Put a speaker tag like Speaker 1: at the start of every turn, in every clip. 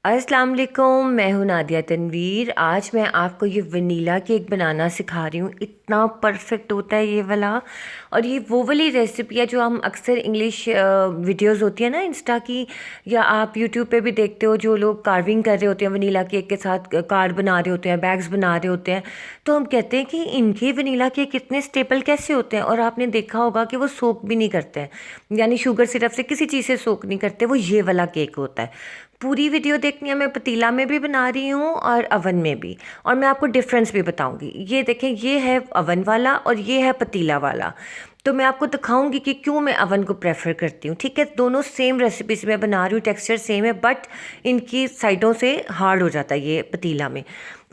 Speaker 1: अस्सलाम वालेकुम, मैं हूँ नादिया तनवीर। आज मैं आपको ये वनीला केक बनाना सिखा रही हूँ। इतना परफेक्ट होता है ये वाला। और ये वो वाली रेसिपी है जो हम अक्सर इंग्लिश वीडियोस होती है ना इंस्टा की, या आप यूट्यूब पे भी देखते हो, जो लोग कार्विंग कर रहे होते हैं वनीला केक के साथ, कार्ड बना रहे होते हैं, बैग्स बना रहे होते हैं। तो हम कहते हैं कि इनके वनीला केक इतने स्टेपल कैसे होते हैं। और आपने देखा होगा कि वो सोक भी नहीं करते हैं, यानी शुगर सिरप से किसी चीज़ से सोक नहीं करते। वो ये वाला केक होता है। पूरी वीडियो देखनी है। मैं पतीला में भी बना रही हूँ और अवन में भी, और मैं आपको डिफरेंस भी बताऊंगी। ये देखें, ये है अवन वाला और ये है पतीला वाला। तो मैं आपको दिखाऊंगी कि क्यों मैं अवन को प्रेफर करती हूँ। ठीक है, दोनों सेम रेसिपी से मैं बना रही हूँ, टेक्सचर सेम है, बट इनकी साइडों से हार्ड हो जाता है ये पतीला में।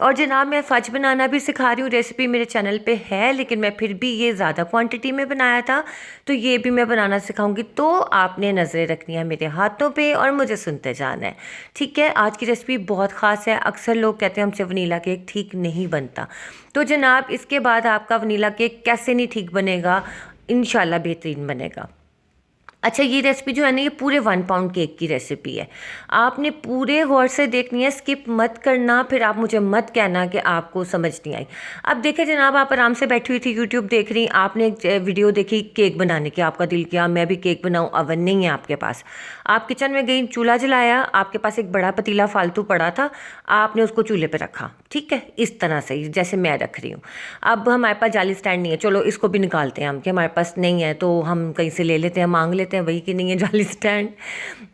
Speaker 1: और जनाब, मैं फज बनाना भी सिखा रही हूँ। रेसिपी मेरे चैनल पे है, लेकिन मैं फिर भी ये ज़्यादा क्वांटिटी में बनाया था, तो ये भी मैं बनाना सिखाऊंगी। तो आपने नज़रें रखनी है मेरे हाथों पे और मुझे सुनते जाना है। ठीक है, आज की रेसिपी बहुत ख़ास है। अक्सर लोग कहते हैं हमसे वनीला केक ठीक नहीं बनता। तो जनाब, इसके बाद आपका वनीला केक कैसे नहीं ठीक बनेगा, इंशाल्लाह बेहतरीन बनेगा। अच्छा, ये रेसिपी जो है ना, ये पूरे 1 पाउंड केक की रेसिपी है। आपने पूरे गौर से देखनी है, स्किप मत करना। फिर आप मुझे मत कहना कि आपको समझ नहीं आई। अब देखें जनाब, आप आराम से बैठी हुई थी, यूट्यूब देख रही, आपने एक वीडियो देखी केक बनाने की, आपका दिल किया मैं भी केक बनाऊं। अवन नहीं है आपके पास, आप किचन में गई, चूल्हा जलाया, आपके पास एक बड़ा पतीला फालतू पड़ा था, आपने उसको चूल्हे पर रखा। ठीक है, इस तरह से जैसे मैं रख रही हूँ। अब हमारे पास जाली स्टैंड नहीं है, चलो इसको भी निकालते हैं हम, कि हमारे पास नहीं है तो हम कहीं से ले लेते हैं, मांग लेते हैं, वही कि नहीं है जाली स्टैंड।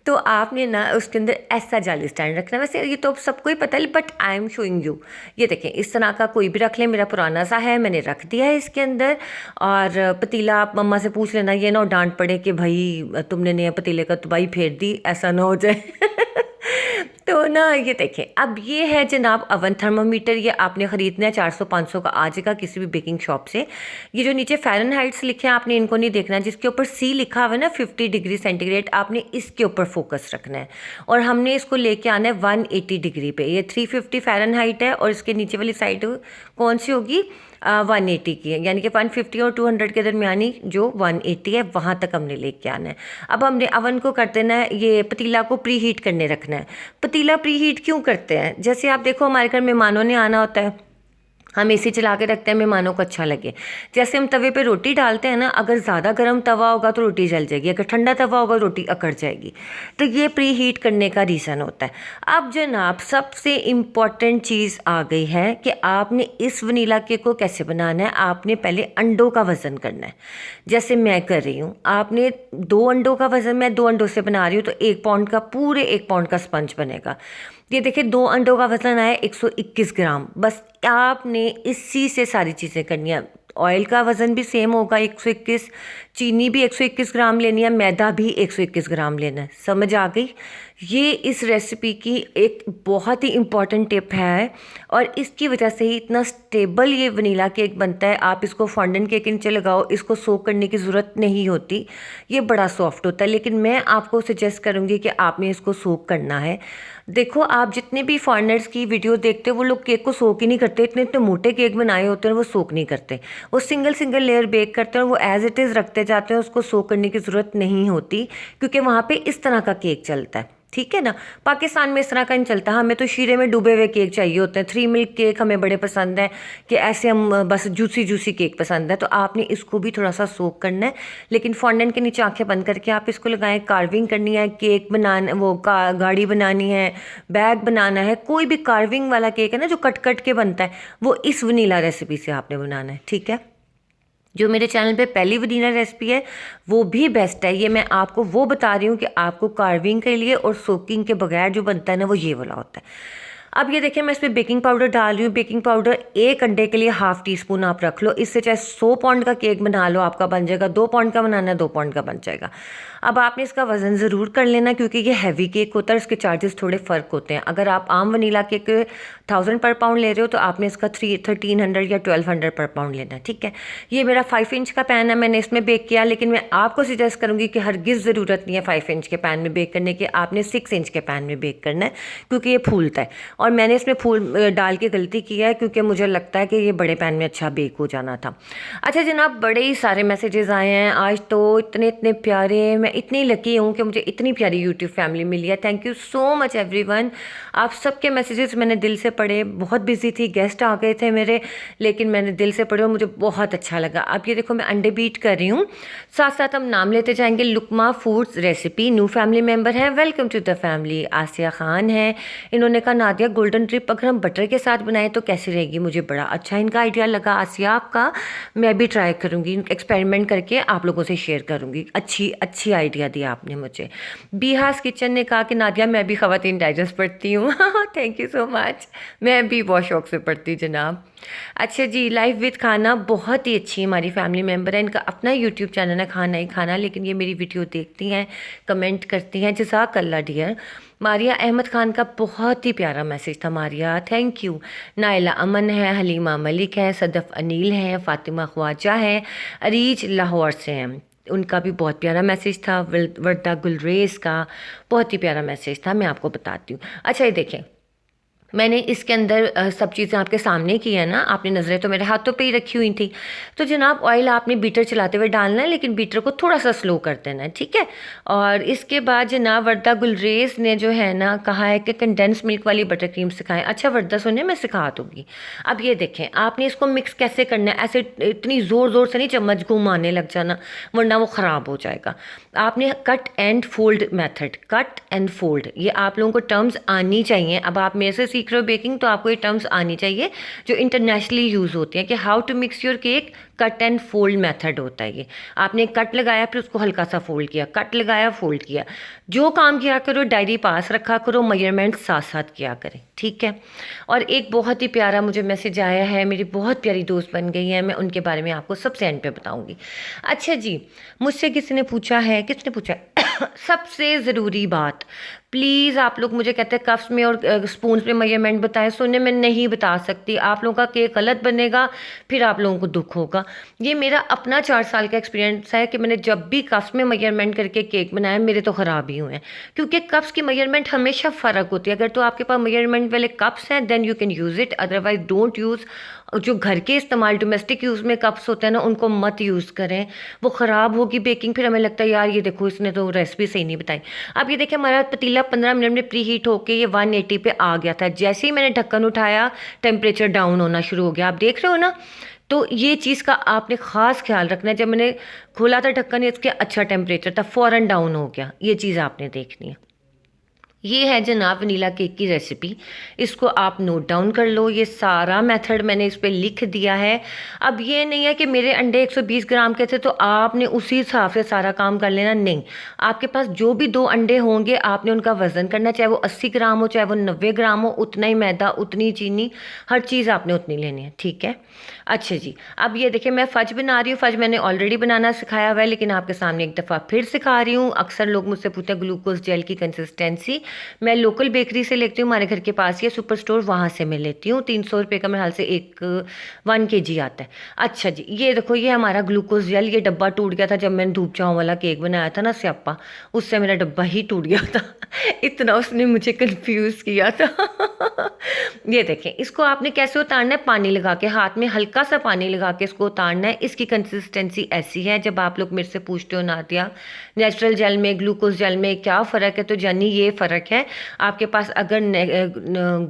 Speaker 1: तो आपने ना उसके अंदर ऐसा जाली स्टैंड रखना। वैसे ये तो सबको ही पता है, but I am showing you. ये देखें, इस तरह का कोई भी रख लें, मेरा पुराना सा है, मैंने रख दिया है इसके अंदर। और पतीला आप मम्मा से पूछ लेना, ये ना डांट पड़े कि भाई तुमने नया पतीले का तबाही फेर दी, ऐसा ना हो जाए। तो ना ये देखें, अब ये है जनाब अवन थर्मामीटर। ये आपने ख़रीदना है, 400-500 का आ जाएगा किसी भी बेकिंग शॉप से। ये जो नीचे फ़ारेनहाइट्स लिखे हैं, आपने इनको नहीं देखना। जिसके ऊपर सी लिखा हुआ है ना, 50 डिग्री सेंटीग्रेड, आपने इसके ऊपर फोकस रखना है। और हमने इसको लेके आना है 180 डिग्री पे। ये 350 फ़ारेनहाइट है, और इसके नीचे वाली साइड कौन सी होगी, 180 की है। यानी कि 150 और 200 के दरमियानी जो 180 है, वहाँ तक हमने लेके आना है। अब हमने अवन को कर देना है, ये पतीला को प्री हीट करने रखना है। पतीला प्री हीट क्यों करते हैं? जैसे आप देखो, हमारे घर मेहमानों ने आना होता है, हम एसी चला के रखते हैं, मेहमानों को अच्छा लगे। जैसे हम तवे पे रोटी डालते हैं ना, अगर ज़्यादा गर्म तवा होगा तो रोटी जल जाएगी, अगर ठंडा तवा होगा रोटी अकड़ जाएगी। तो ये प्री हीट करने का रीज़न होता है। अब जनाब, सबसे इम्पॉर्टेंट चीज़ आ गई है कि आपने इस वनीला केक को कैसे बनाना है। आपने पहले अंडों का वज़न करना है, जैसे मैं कर रही हूँ। आपने 2 अंडों का वज़न, मैं 2 अंडों से बना रही हूँ, तो 1 पाउंड का, पूरे 1 पाउंड का स्पंज बनेगा। ये देखिए, 2 अंडों का वजन आया 121 ग्राम। बस आपने इसी से सारी चीज़ें करनी है। ऑयल का वज़न भी सेम होगा 121, चीनी भी 121 ग्राम लेनी है, मैदा भी 121 ग्राम लेना है। समझ आ गई? ये इस रेसिपी की एक बहुत ही इम्पॉर्टेंट टिप है, और इसकी वजह से ही इतना स्टेबल ये वनीला केक बनता है। आप इसको फॉन्डेंट केक के नीचे लगाओ, इसको सोक करने की ज़रूरत नहीं होती, ये बड़ा सॉफ्ट होता है। लेकिन मैं आपको सजेस्ट करूँगी कि आपने इसको सोक करना है। देखो, आप जितने भी फॉरेनर्स की वीडियो देखते हो, वो लोग केक को सोक ही नहीं करते। इतने इतने मोटे केक बनाए होते हैं, वो सोक नहीं करते। वो सिंगल सिंगल लेयर बेक करते हैं, और वो एज इट इज़ रखते जाते हैं, उसको सोक करने की ज़रूरत नहीं होती, क्योंकि वहाँ पे इस तरह का केक चलता है। ठीक है ना, पाकिस्तान में इस तरह का नहीं चलता। हमें तो शीरे में डूबे हुए केक चाहिए होते हैं। 3 मिल्क केक हमें बड़े पसंद हैं, कि ऐसे हम बस जूसी जूसी केक पसंद है। तो आपने इसको भी थोड़ा सा सोक करना है, लेकिन फॉन्डेंट के नीचे आंखें बंद करके आप इसको लगाएं। कार्विंग करनी है, केक बनाना, वो गाड़ी बनानी है, बैग बनाना है, कोई भी कार्विंग वाला केक है ना जो कट कट के बनता है, वो इस वनीला रेसिपी से आपने बनाना है। ठीक है, जो मेरे चैनल पे पहली वनीला रेसिपी है वो भी बेस्ट है। ये मैं आपको वो बता रही हूँ कि आपको कार्विंग के लिए और सोकिंग के बगैर जो बनता है ना, वो ये वाला होता है। अब ये देखिए, मैं इसमें बेकिंग पाउडर डाल रही हूँ। बेकिंग पाउडर 1 अंडे के लिए ½ टीस्पून आप रख लो। इससे चाहे 100 पाउंड का केक बना लो, आपका बन जाएगा। 2 पाउंड का बनाना है, 2 पाउंड का बन जाएगा। अब आपने इसका वज़न ज़रूर कर लेना, क्योंकि ये हैवी केक होता है, इसके चार्जेस थोड़े फ़र्क होते हैं। अगर आप आम वनीला केक 1000 पर पाउंड ले रहे हो, तो आपने इसका 1300 या 1200 पर पाउंड लेना है। ठीक है, ये मेरा 5 इंच का पैन है, मैंने इसमें बेक किया। लेकिन मैं आपको सजेस्ट करूँगी कि हरगिज़ ज़रूरत नहीं है 5 इंच के पैन में बेक करने की, आपने 6 इंच के पैन में बेक करना है, क्योंकि ये फूलता है। और मैंने इसमें फूल डाल के गलती की है, क्योंकि मुझे लगता है कि ये बड़े पैन में अच्छा बेक हो जाना था। अच्छा जनाब, बड़े ही सारे मैसेजेस आए हैं आज तो, इतने इतने प्यारे। मैं मैं इतनी लकी हूँ कि मुझे इतनी प्यारी यूट्यूब फैमिली मिली है। Thank you so much everyone. आप सबके मैसेजेस मैंने दिल से पढ़े। बहुत बिजी थी, गेस्ट आ गए थे मेरे, लेकिन मैंने दिल से पढ़े और मुझे बहुत अच्छा लगा। अब ये देखो मैं अंडे बीट कर रही हूँ, साथ साथ हम नाम लेते जाएंगे। Lukma foods recipe, new family member है, welcome to the family. Asiya Khan है, इन्होंने कहा नादिया गोल्डन ट्रिप अगर हम बटर के साथ बनाएं तो कैसी रहेगी। मुझे बड़ा अच्छा इनका आइडिया लगा आसिया आपका, मैं भी ट्राई करूँगी, एक्सपेरिमेंट करके आप लोगों से शेयर करूँगी। अच्छी अच्छी आइडिया दिया आपने मुझे। बिहास किचन ने कहा कि नादिया मैं भी ख़वातीन डाइजेस्ट पढ़ती हूँ। थैंक यू सो मच, मैं भी बहुत शौक से पढ़ती जनाब। अच्छा जी, लाइफ विद खाना बहुत ही अच्छी हमारी फैमिली मेम्बर है, इनका अपना यूट्यूब चैनल है खाना ही खाना, लेकिन ये मेरी वीडियो देखती हैं, कमेंट करती हैं। जज़ाकल्लाह डियर। मारिया अहमद खान का बहुत ही प्यारा मैसेज था मारिया, थैंक यू। नाइला अमन है, हलीमा मलिक है, सदफ़ अनील है, फ़ातिमा ख्वाजा है, अरीज लाहौर से हैं, उनका भी बहुत प्यारा मैसेज था। वर्दा गुलरेज का बहुत ही प्यारा मैसेज था, मैं आपको बताती हूँ। अच्छा ये देखें, मैंने इसके अंदर सब चीज़ें आपके सामने की है ना, आपने नज़रें तो मेरे हाथों पे ही रखी हुई थी। तो जनाब ऑयल आपने बीटर चलाते हुए डालना है, लेकिन बीटर को थोड़ा सा स्लो कर देना है, ठीक है। और इसके बाद जनाब वर्दा गुलरेज ने जो है ना कहा है कि कंडेंस मिल्क वाली बटर क्रीम सिखाएं। अच्छा वर्दा सुनिए, मैं सिखा दूँगी। अब ये देखें, आपने इसको मिक्स कैसे करना है, ऐसे इतनी ज़ोर ज़ोर से नहीं चम्मच घुमाने लग जाना, वरना वो ख़राब हो जाएगा। आपने cut and fold method, cut and fold, ये आप लोगों को टर्म्स आनी चाहिए। अब आप मेरे से सीख रहे हो बेकिंग, तो आपको ये टर्म्स आनी चाहिए जो इंटरनेशनली यूज़ होती हैं कि how to mix your cake. Cut and fold method होता है ये। आपने कट लगाया, फिर उसको हल्का सा फोल्ड किया, कट लगाया, फोल्ड किया। जो काम किया करो डायरी पास रखा करो, मेजरमेंट साथ साथ किया करें, ठीक है। और एक बहुत ही प्यारा मुझे मैसेज आया है, मेरी बहुत प्यारी दोस्त बन गई है, मैं उनके बारे में आपको सबसे एंड पे बताऊंगी। अच्छा जी, मुझसे किसी ने पूछा है, किसने पूछा है? सबसे ज़रूरी बात, प्लीज़ आप लोग मुझे कहते हैं कप्स में और स्पून में मेजरमेंट बताएं, सुनने में नहीं बता सकती। आप लोगों का केक गलत बनेगा, फिर आप लोगों को दुख होगा। ये मेरा अपना 4 साल का एक्सपीरियंस है कि मैंने जब भी कप्स में मेजरमेंट करके केक बनाया, मेरे तो ख़राब ही हुए हैं, क्योंकि कप्स की मेजरमेंट हमेशा फ़र्क होती है। अगर तो आपके पास मेजरमेंट वाले कप्स हैं then you can use it, otherwise don't use. जो घर के इस्तेमाल डोमेस्टिक यूज़ में कप्स होते हैं ना, उनको मत यूज़ करें, वो ख़राब होगी बेकिंग। फिर हमें लगता है यार ये देखो इसने तो रेसिपी सही नहीं बताई। अब ये देखिए हमारा पतीला 15 मिनट में प्री हीट होके ये 180 पे आ गया था। जैसे ही मैंने ढक्कन उठाया, टेम्परेचर डाउन होना शुरू हो गया। आप देख रहे हो ना, तो ये चीज़ का आपने ख़ास ख्याल रखना है। जब मैंने खोला था ढक्कन, इसके अच्छा टेम्परेचर था, फ़ौरन डाउन हो गया। ये चीज़ आपने देखनी है। ये है जनाब वनीला केक की रेसिपी, इसको आप नोट डाउन कर लो। ये सारा मेथड मैंने इस पर लिख दिया है। अब ये नहीं है कि मेरे अंडे 120 ग्राम के थे तो आपने उसी हिसाब से सारा काम कर लेना, नहीं। आपके पास जो भी 2 अंडे होंगे आपने उनका वज़न करना, चाहे वो 80 ग्राम हो चाहे वो 90 ग्राम हो, उतना ही मैदा, उतनी चीनी, हर चीज़ आपने उतनी लेनी है, ठीक है। अच्छा जी, अब ये देखिए मैं फ़ज बना रही हूँ। फ़ज मैंने ऑलरेडी बनाना सिखाया हुआ है, लेकिन आपके सामने एक दफ़ा फिर सिखा रही हूँ। अक्सर लोग मुझसे पूछते हैं ग्लूकोज जेल की कंसिस्टेंसी, मैं लोकल बेकरी से लेती हूँ, हमारे घर के पास ही सुपर स्टोर, वहाँ से मैं लेती हूँ। 300 रुपये का मेरे हाल से 1 kg आता है। अच्छा जी, ये देखो ये हमारा ग्लूकोज जेल, ये डब्बा टूट गया था जब मैंने धूप चाव वाला केक बनाया था ना स्यापा, उससे मेरा डब्बा ही टूट गया था। इतना उसने मुझे कंफ्यूज किया था। ये देखें, इसको आपने कैसे उतारना है, पानी लगा के, हाथ में हल्का सा पानी लगा के इसको उतारना है। इसकी कंसिस्टेंसी ऐसी है। जब आप लोग मेरे से पूछते हो नादिया नेचुरल जेल में ग्लूकोज जेल में क्या फ़र्क है, तो जानी ये फ़र्क है। आपके पास अगर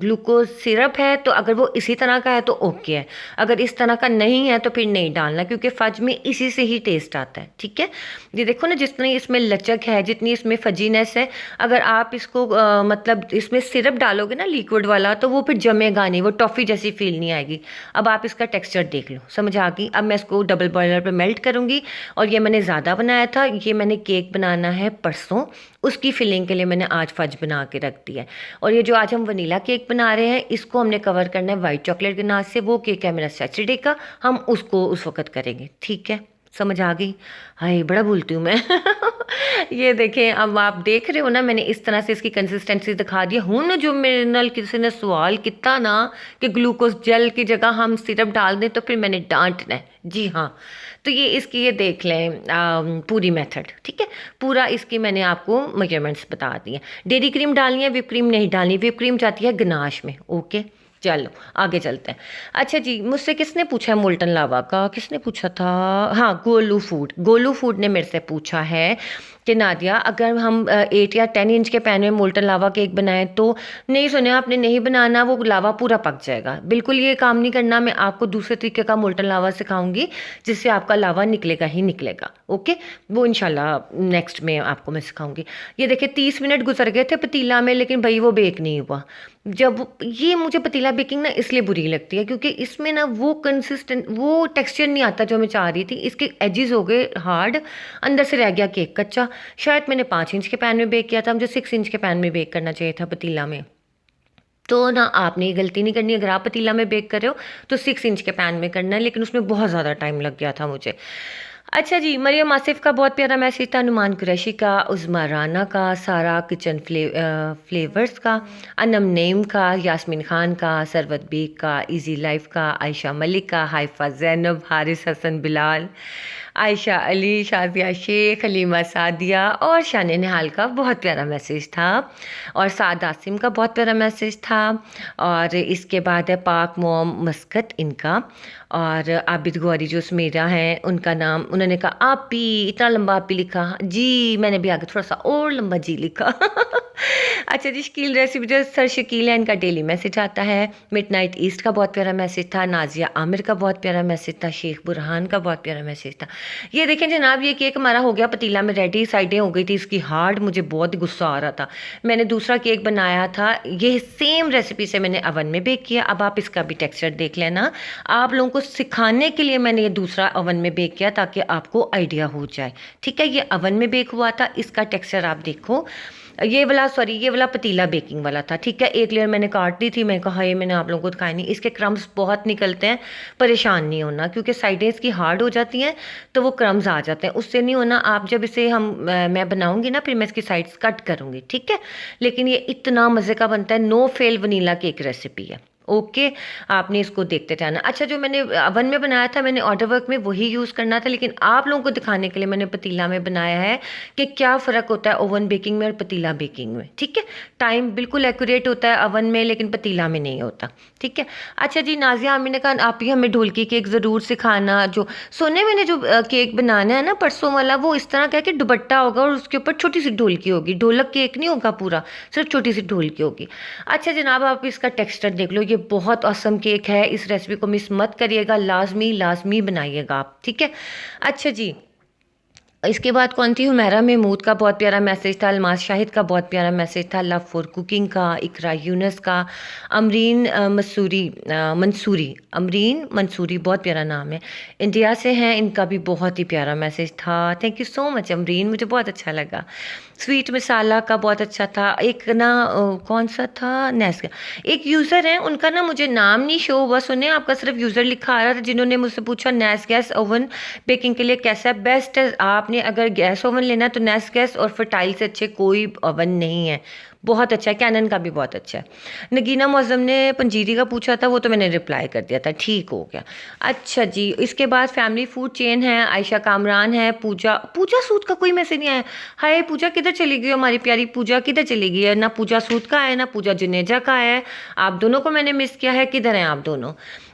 Speaker 1: ग्लूकोज सिरप है तो अगर वो इसी तरह का है तो ओके है, अगर इस तरह का नहीं है तो फिर नहीं डालना, क्योंकि फज में इसी से ही टेस्ट आता है, ठीक है। ये देखो ना, जितनी इसमें लचक है, जितनी इसमें फजीनेस है, अगर आप इसको मतलब इसमें सिरप डालोगे ना लिक्विड वाला, तो वो फिर जमेगा नहीं, वो टॉफ़ी जैसी फील नहीं आएगी। अब आप इसका टेक्सचर देख लो, समझ आ गई। अब मैं इसको डबल बॉयलर पे मेल्ट करूँगी। और ये मैंने ज़्यादा बनाया था, ये मैंने केक बनाना है परसों, उसकी फिलिंग के लिए मैंने आज फज बना के रख दिया है। और ये जो आज हम वनीला केक बना रहे हैं, इसको हमने कवर करना है वाइट चॉकलेट के नाश से। वो केक है मेरा सैटरडे का, हम उसको उस वक्त करेंगे, ठीक है। समझ आ गई? हाय बड़ा बोलती हूँ मैं। ये देखें, अब आप देख रहे हो ना, मैंने इस तरह से इसकी कंसिस्टेंसी दिखा दी। हूँ जो मेरे नाल किसी ने सवाल किया ना कि ग्लूकोज जेल की जगह हम सिरप डाल दें, तो फिर मैंने डांटना है। जी हाँ, तो ये इसकी ये देख लें पूरी मेथड, ठीक है। पूरा इसकी मैंने आपको मेजरमेंट्स बता दिए। डेयरी क्रीम डालनी है, विप क्रीम नहीं डालनी। विप क्रीम जाती है गनाश में, ओके। चलो आगे चलते हैं। अच्छा जी, मुझसे किसने पूछा है मोल्टन लावा का, किसने पूछा था? हाँ, गोलू फूड ने मेरे से पूछा है कि नादिया अगर हम 8 या 10 इंच के पैन में मोल्टन लावा केक बनाएं तो नहीं, सुने आपने, नहीं बनाना, वो लावा पूरा पक जाएगा। बिल्कुल ये काम नहीं करना। मैं आपको दूसरे तरीके का मोल्टन लावा सिखाऊंगी जिससे आपका लावा निकलेगा ही निकलेगा। ओके, वो इंशाल्लाह नेक्स्ट में आपको मैं सिखाऊंगी। ये देखिए 30 मिनट गुजर गए थे पतीला में, लेकिन भाई वो बेक नहीं हुआ। जब ये मुझे पतीला बेकिंग ना इसलिए बुरी लगती है क्योंकि इसमें ना वो कंसिस्टेंट, वो टेक्सचर नहीं आता जो मैं चाह रही थी। इसके एजेस हो गए हार्ड, अंदर से रह गया केक कच्चा। शायद मैंने 5 इंच के पैन में बेक किया था, मुझे 6 इंच के पैन में बेक करना चाहिए था पतीला में। तो ना आपने ये गलती नहीं करनी। अगर आप पतीला में बेक कर रहे हो तो 6 इंच के पैन में करना है, लेकिन उसमें बहुत ज़्यादा टाइम लग गया था मुझे। अच्छा जी, मरियम आसिफ का बहुत प्यारा मैसेज था, नुमान कुरैशी का, उज़मा राना का, सारा किचन फ्लेवर्स का, अनम नईम का, यास्मीन खान का, सरवत बेग का, इजी लाइफ का, आयशा मलिक का, हाइफा जैनब, हारिस हसन बिलाल, आयशा अली, शाजिया शेख, हलीमा सादिया और शान निहाल का बहुत प्यारा मैसेज था, और साद आसिम का बहुत प्यारा मैसेज था। और इसके बाद है पाक मोम मस्कत इनका, और आबिद गौरी जो सुमेरा हैं उनका नाम, उन्होंने कहा आपी, इतना लंबा आपी लिखा जी, मैंने भी आगे थोड़ा सा और लंबा जी लिखा। अच्छा जी, शकील रेसिपी जो सर शकील है इनका डेली मैसेज आता है। मिडनाइट ईस्ट का बहुत प्यारा मैसेज था, नाजिया आमिर का बहुत प्यारा मैसेज था, शेख बुरहान का बहुत प्यारा मैसेज था। ये देखें जनाब, ये केक हमारा हो गया पतीला में रेडी, साइडें हो गई थी इसकी हार्ड, मुझे बहुत गुस्सा आ रहा था। मैंने दूसरा केक बनाया था, ये सेम रेसिपी से मैंने अवन में बेक किया। अब आप इसका भी टेक्सचर देख लेना, आप लोगों को सिखाने के लिए मैंने ये दूसरा अवन में बेक किया ताकि आपको आइडिया हो जाए। ठीक है, ये अवन में बेक हुआ था, इसका टेक्सचर आप देखो। ये वाला, सॉरी, ये वाला पतीला बेकिंग वाला था। ठीक है, एक लेयर मैंने काट दी थी, मैं कहा ये मैंने आप लोगों को दिखाया नहीं। इसके क्रम्स बहुत निकलते हैं, परेशान नहीं होना, क्योंकि साइडें इसकी हार्ड हो जाती हैं तो वो क्रम्स आ जाते हैं, उससे नहीं होना। आप जब इसे मैं बनाऊंगी ना, फिर मैं इसकी साइड्स कट करूंगी। ठीक है, लेकिन ये इतना मज़े का बनता है, no fail vanilla cake recipe है। ओके, आपने इसको देखते रहना। अच्छा, जो मैंने अवन में बनाया था, मैंने ऑर्डर वर्क में वही यूज़ करना था, लेकिन आप लोगों को दिखाने के लिए मैंने पतीला में बनाया है कि क्या फ़र्क होता है ओवन बेकिंग में और पतीला बेकिंग में। ठीक है, टाइम बिल्कुल एक्यूरेट होता है अवन में, लेकिन पतीला में नहीं होता। ठीक है। अच्छा जी, नाजिया आमिर ने कहा आप ही हमें ढोलकी केक ज़रूर सिखाना। जो सोने मैंने जो केक बनाना है ना परसों वाला, वो इस तरह का कि दुपट्टा होगा और उसके ऊपर छोटी सी ढोलकी होगी, ढोलक केक नहीं होगा पूरा, सिर्फ छोटी सी ढोलकी होगी। अच्छा जनाब, आप इसका टेक्सचर देख लो, ये बहुत औसम केक है। इस रेसिपी को मिस मत करिएगा, लाजमी लाजमी बनाइएगा आप। ठीक है। अच्छा जी, इसके बाद कौन थी, हुमैरा महमूद का बहुत प्यारा मैसेज था, अलमास शाहिद का बहुत प्यारा मैसेज था, लव फॉर कुकिंग का, इकरा यूनस का, अमरीन मंसूरी, अमरीन मंसूरी, बहुत प्यारा नाम है, इंडिया से हैं, इनका भी बहुत ही प्यारा मैसेज था। Thank you so much Amreen, मुझे बहुत अच्छा लगा। स्वीट मसाला का बहुत अच्छा था। एक ना कौन सा था, नेस का एक यूज़र है, उनका ना मुझे नाम नहीं शो हुआ, सुने आपका सिर्फ यूज़र लिखा आ रहा था, जिन्होंने मुझसे पूछा नेस गैस ओवन बेकिंग के लिए कैसा है। बेस्ट है, आपने अगर गैस ओवन लेना है तो नेस गैस और फर्टाइल से अच्छे कोई ओवन नहीं है, बहुत अच्छा है। कैनन का भी बहुत अच्छा है। नगीना मौज़म ने पंजीरी का पूछा था, वो तो मैंने रिप्लाई कर दिया था, ठीक हो गया। अच्छा जी, इसके बाद फैमिली फूड चेन है, आयशा कामरान है, पूजा सूद का कोई मैसेज नहीं आया। हाय पूजा किधर चली गई, हमारी प्यारी पूजा किधर चली गई है, ना पूजा सूद का है ना पूजा जुनेजा का है, आप दोनों को मैंने मिस किया है, किधर हैं आप दोनों।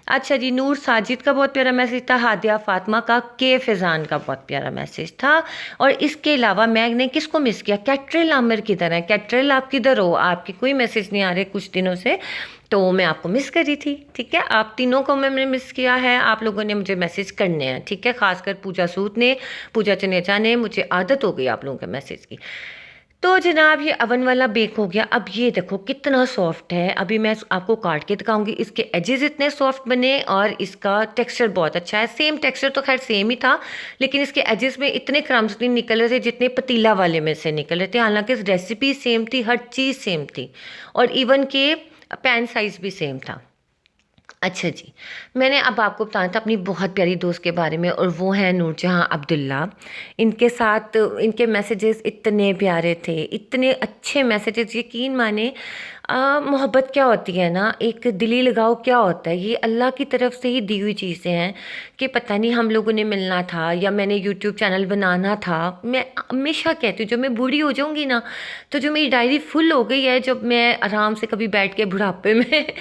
Speaker 1: अच्छा जी, नूर साजिद का बहुत प्यारा मैसेज था, हादिया फातिमा का, के फैज़ान का बहुत प्यारा मैसेज था। और इसके अलावा मैंने किसको मिस किया, कैट्रिल आमिर किधर है, कैट्रिल आप किधर हो, आपके कोई मैसेज नहीं आ रहे कुछ दिनों से, तो मैं आपको मिस कर रही थी। ठीक है, आप तीनों को मैंने मिस किया है, आप लोगों ने मुझे मैसेज करने हैं। ठीक है, खासकर पूजा सूद ने, पूजा चनेजा ने, मुझे आदत हो गई आप लोगों के मैसेज की। तो जनाब ये अवन वाला बेक हो गया। अब ये देखो कितना सॉफ्ट है, अभी मैं आपको काट के दिखाऊंगी। इसके एजेस इतने सॉफ्ट बने और इसका टेक्सचर बहुत अच्छा है। सेम टेक्सचर तो खैर सेम ही था, लेकिन इसके एजेस में इतने क्रम्स नहीं निकल रहे थे जितने पतीला वाले में से निकल रहे थे। हालांकि रेसिपी सेम थी, हर चीज़ सेम थी, और इवन के पैन साइज़ भी सेम था। अच्छा जी, मैंने अब आपको बताना था अपनी बहुत प्यारी दोस्त के बारे में, और वो है नूरजहां अब्दुल्ला। इनके साथ इनके मैसेजेस इतने प्यारे थे, इतने अच्छे मैसेजेस, यकीन माने मोहब्बत क्या होती है ना, एक दिली लगाव क्या होता है, ये अल्लाह की तरफ से ही दी हुई चीज़ें हैं कि पता नहीं हम लोगों ने मिलना था या मैंने यूट्यूब चैनल बनाना था। मैं हमेशा कहती हूँ जब मैं बूढ़ी हो जाऊँगी ना, तो जो मेरी डायरी फुल हो गई है, जब मैं आराम से कभी बैठ के बुढ़ापे में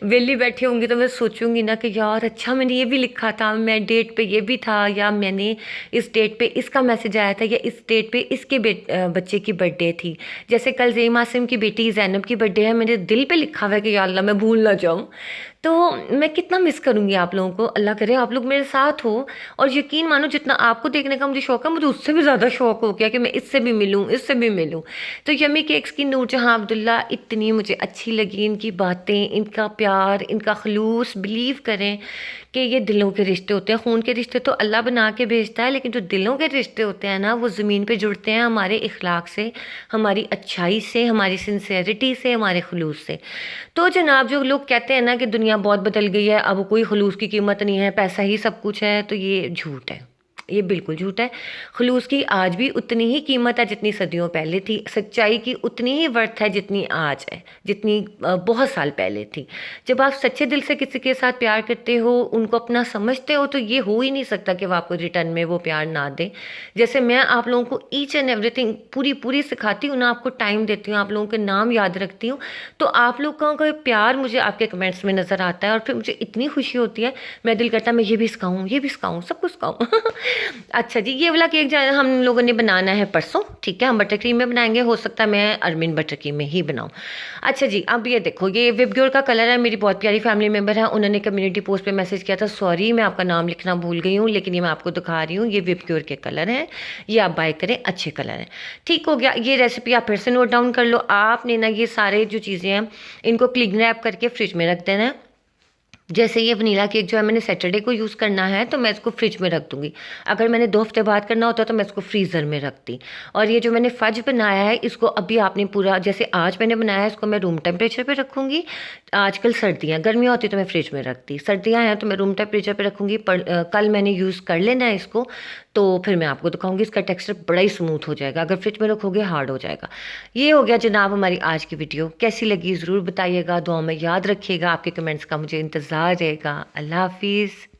Speaker 1: वेली बैठी होंगी, तो मैं सोचूंगी ना कि यार अच्छा मैंने ये भी लिखा था, मैं डेट पे ये भी था, या मैंने इस डेट पे इसका मैसेज आया था, या इस डेट पे इसके बच्चे की बर्थडे थी। जैसे कल ज़ेम आसिम की बेटी ज़ैनब की बर्थडे है, मेरे दिल पे लिखा हुआ है कि या अल्लाह मैं भूल ना जाऊँ। तो मैं कितना मिस करूँगी आप लोगों को, अल्लाह करे आप लोग मेरे साथ हो। और यकीन मानो जितना आपको देखने का मुझे शौक है, मुझे उससे भी ज़्यादा शौक हो गया कि मैं इससे भी मिलूँ, इससे भी मिलूँ। तो यमी केक्स की नूरजहां अब्दुल्ला इतनी मुझे अच्छी लगी, इनकी बातें, इनका प्यार, इनका खलूस। बिलीव करें कि ये दिलों के रिश्ते होते हैं। खून के रिश्ते तो अल्लाह बना के भेजता है, लेकिन जो दिलों के रिश्ते होते हैं ना, वो ज़मीन पे जुड़ते हैं हमारे इखलाक से, हमारी अच्छाई से, हमारी सिंसेरिटी से, हमारे खलूस से। तो जनाब, जो लोग कहते हैं ना कि दुनिया बहुत बदल गई है, अब कोई खलूस की कीमत नहीं है, पैसा ही सब कुछ है, तो ये झूठ है, ये बिल्कुल झूठ है। खलूस की आज भी उतनी ही कीमत है जितनी सदियों पहले थी। सच्चाई की उतनी ही वर्थ है जितनी आज है, जितनी बहुत साल पहले थी। जब आप सच्चे दिल से किसी के साथ प्यार करते हो, उनको अपना समझते हो, तो ये हो ही नहीं सकता कि वो आपको रिटर्न में वो प्यार ना दे। जैसे मैं आप लोगों को ईच एंड एवरीथिंग पूरी पूरी सिखाती हूँ ना, आपको टाइम देती हूँ, आप लोगों के नाम याद रखती हूँ, तो आप लोगों का प्यार मुझे आपके कमेंट्स में नज़र आता है, और फिर मुझे इतनी खुशी होती है, मैं दिल करता है मैं ये भी सिखाऊँ, ये भी सिखाऊँ, सब कुछ सिखाऊँ। अच्छा जी, ये वाला केक जो है हम लोगों ने बनाना है परसों, ठीक है। हम बटर क्रीम में बनाएंगे, हो सकता है मैं अरमिन बटर क्रीम में ही बनाऊं। अच्छा जी, अब ये देखो, ये विबग्योर का कलर है। मेरी बहुत प्यारी फैमिली मेम्बर है, उन्होंने कम्युनिटी पोस्ट पे मैसेज किया था, सॉरी मैं आपका नाम लिखना भूल गई हूँ, लेकिन ये मैं आपको दिखा रही हूँ, ये विबग्योर के कलर हैं, ये आप बाय करें, अच्छे कलर हैं। ठीक हो गया, ये रेसिपी आप फिर से नोट डाउन कर लो। आपने ना ये सारे जो चीज़ें हैं, इनको क्लिंग रैप करके फ्रिज में रख देना है। जैसे ये वनीला केक जो है मैंने सैटरडे को यूज़ करना है, तो मैं इसको फ्रिज में रख दूँगी। अगर मैंने 2 हफ्ते बाद करना होता तो मैं इसको फ्रीज़र में रखती। और ये जो मैंने फज बनाया है, इसको अभी आपने पूरा, जैसे आज मैंने बनाया है, इसको मैं रूम टेम्परेचर पे रखूँगी। आजकल सर्दियाँ, गर्मियाँ होती तो मैं फ्रिज में रखती, सर्दियाँ हैं तो मैं रूम टेम्परेचर पे रखूँगी। पर कल मैंने यूज़ कर लेना है इसको, तो फिर मैं आपको दिखाऊंगी। इसका टेक्सचर बड़ा ही स्मूथ हो जाएगा, अगर फ्रिज में रखोगे हार्ड हो जाएगा। ये हो गया जनाब हमारी आज की वीडियो, कैसी लगी ज़रूर बताइएगा, दुआ में याद रखिएगा, आपके कमेंट्स का मुझे इंतज़ार रहेगा। अल्लाह हाफिज़।